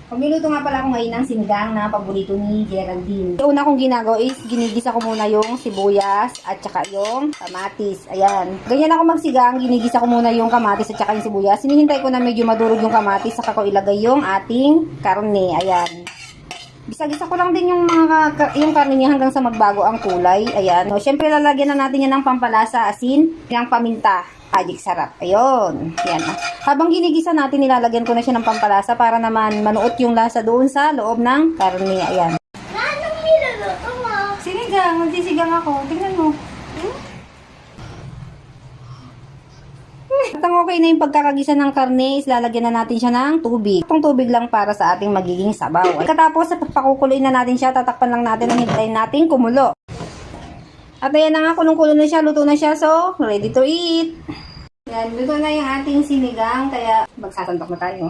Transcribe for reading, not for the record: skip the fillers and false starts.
Magluluto nga pala ako ngayon ng sinigang na paborito ni Geraldine. Yung una kong ginagawa is ginigisa ko muna yung sibuyas at saka yung kamatis. Ayan. Ganyan ako magsigang. Ginigisa ko muna yung kamatis at saka yung sibuyas. Hinihintay ko na medyo madurog yung kamatis. Saka ko ilagay yung ating karne. Ayan. Gisa-gisa ko lang din yung yung karne niya hanggang sa magbago ang kulay. Ayan. So, syempre lalagyan na natin yan ng pampalasa, asin, ng paminta. Magic sarap. Ayun. Yan. Habang ginigisa natin, nilalagyan ko na siya ng pampalasa para naman manuot yung lasa doon sa loob ng karne. Ayan. Anong niluluto mo? Sinigang. Magsisigang ako. Tingnan mo. At ang okay na yung pagkakagisa ng karne is lalagyan na natin siya ng tubig. Itong tubig lang para sa ating magiging sabaw. Katapos, pakukuloyin na natin siya, tatakpan lang natin ang hintayin natin kumulo. At ayan na nga, kulong-kulo na siya, luto na siya, so ready to eat. Yan, luto na yung ating sinigang, kaya magsasandok na tayo.